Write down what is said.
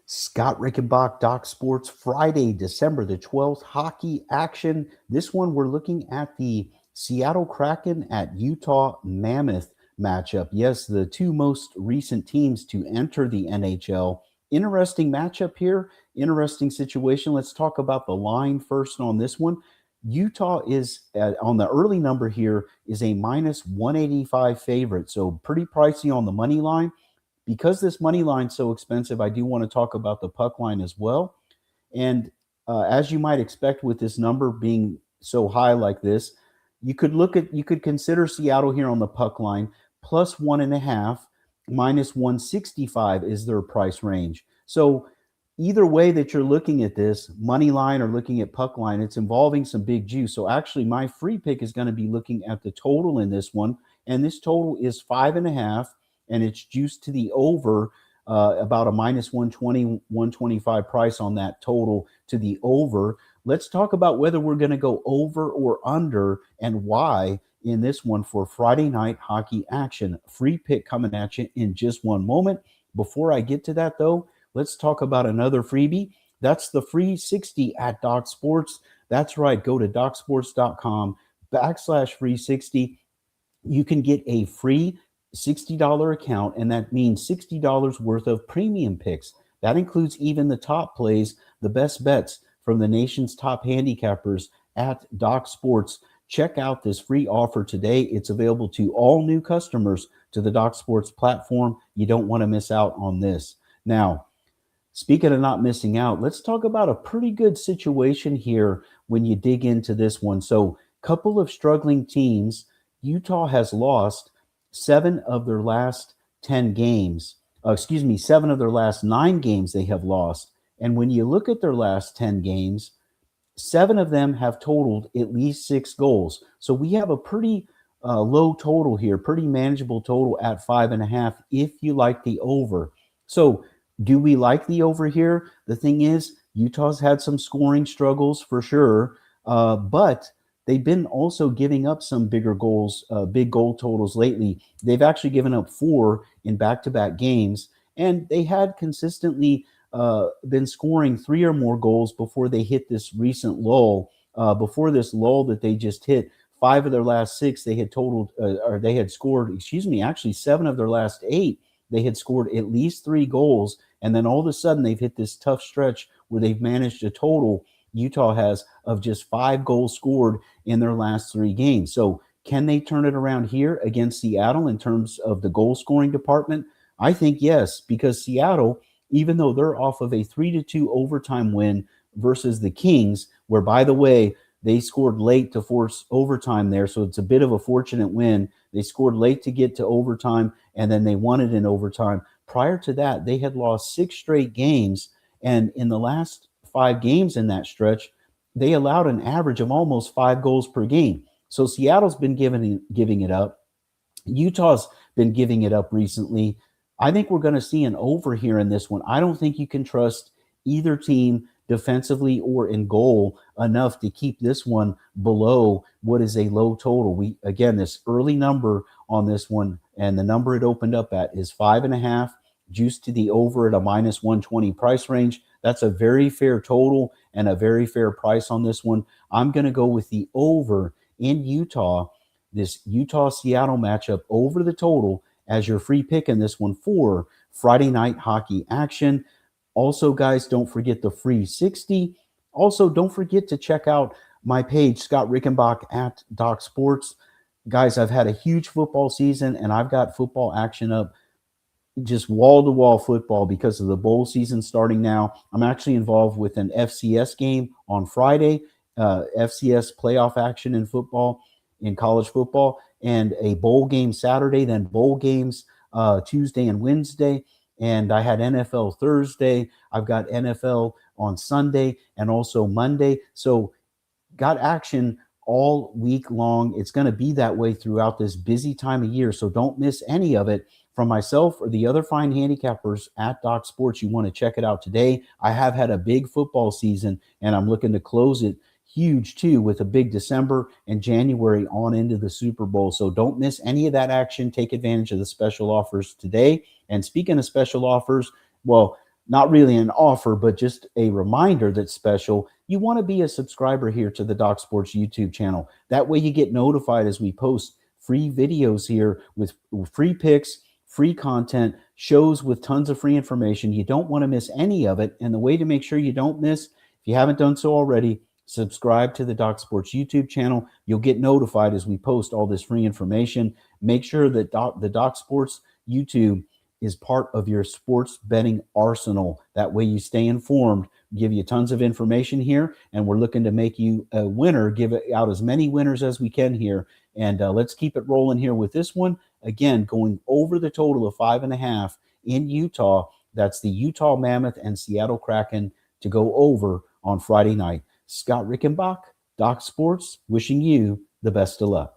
Scott Rickenbach, Doc Sports, Friday, December the 12th, hockey action. This one, we're looking at the Seattle Kraken at Utah Mammoth matchup. Yes, the two most recent teams to enter the NHL. Interesting matchup here, interesting situation. Let's talk about the line first on this one. Utah is on the early number here is a minus 185 favorite, so pretty pricey on the money line. Because this money line's so expensive, I do want to talk about the puck line as well. And as you might expect with this number being so high like this, you could consider Seattle here on the puck line plus 1.5, minus 165 is their price range. So either way that you're looking at this, money line or looking at puck line, it's involving some big juice. So actually my free pick is going to be looking at the total in this one. And this total is 5.5, and it's juiced to the over, about a minus 120, 125 price on that total to the over. Let's talk about whether we're going to go over or under and why in this one for Friday night hockey action. Free pick coming at you in just one moment. Before I get to that, though, let's talk about another freebie. That's the free 60 at Doc Sports. That's right. Go to docsports.com/free 60. You can get a free $60 account, and that means $60 worth of premium picks. That includes even the top plays, the best bets from the nation's top handicappers at Doc Sports. Check out this free offer today. It's available to all new customers to the Doc Sports platform. You don't want to miss out on this. Now, speaking of not missing out, let's talk about a pretty good situation here when you dig into this one. So, couple of struggling teams. Utah has lost 7 of their last 10 games. 7 of their last 9 games they have lost. And when you look at their last 10 games, 7 of them have totaled at least 6 goals. So we have a pretty low total here, pretty manageable total at 5.5 if you like the over. So do we like the over here? The thing is, Utah's had some scoring struggles for sure, but they've been also giving up some bigger goals, big goal totals lately. They've actually given up 4 in back-to-back games, and they had consistently been scoring 3 or more goals before they hit this recent lull. Before this lull that they just hit, 5 of their last 6 they had totaled, or they had scored. Actually 7 of their last 8 they had scored at least 3 goals, and then all of a sudden they've hit this tough stretch where they've managed a total. Utah has of just 5 goals scored in their last 3 games. So can they turn it around here against Seattle in terms of the goal scoring department? I think yes, because Seattle, even though they're off of a 3-2 overtime win versus the Kings, where, by the way, they scored late to force overtime there, so it's a bit of a fortunate win. They scored late to get to overtime, and then they won it in overtime. Prior to that, they had lost 6 straight games, and in the last 5 games in that stretch, they allowed an average of almost 5 goals per game. So Seattle's been giving it up. Utah's been giving it up recently. I think we're going to see an over here in this one. I don't think you can trust either team defensively or in goal enough to keep this one below what is a low total. This early number on this one, and the number it opened up at is 5.5, juiced to the over at a minus 120 price range. That's a very fair total and a very fair price on this one. I'm going to go with the over in Utah, this Utah-Seattle matchup over the total as your free pick in this one for Friday night hockey action. Also, guys, don't forget the free 60. Also, don't forget to check out my page, Scott Rickenbach at Doc Sports. Guys, I've had a huge football season, and I've got football action up, just wall-to-wall football because of the bowl season starting now. I'm actually involved with an FCS game on Friday, FCS playoff action in football, in college football, and a bowl game Saturday, then bowl games Tuesday and Wednesday. And I had NFL Thursday. I've got NFL on Sunday and also Monday. So got action all week long. It's going to be that way throughout this busy time of year. So don't miss any of it. From myself or the other fine handicappers at Doc Sports, you want to check it out today. I have had a big football season, and I'm looking to close it huge too with a big December and January on into the Super Bowl. So don't miss any of that action. Take advantage of the special offers today. And speaking of special offers, well, not really an offer, but just a reminder that's special. You want to be a subscriber here to the Doc Sports YouTube channel. That way you get notified as we post free videos here with free picks, free content, shows with tons of free information. You don't want to miss any of it. And the way to make sure you don't miss, if you haven't done so already, subscribe to the Doc Sports YouTube channel. You'll get notified as we post all this free information. Make sure that the Doc Sports YouTube is part of your sports betting arsenal. That way you stay informed, give you tons of information here, and we're looking to make you a winner, give out as many winners as we can here. And let's keep it rolling here with this one. Again, going over the total of 5.5 in Utah. That's the Utah Mammoth and Seattle Kraken to go over on Friday night. Scott Rickenbach, Doc Sports, wishing you the best of luck.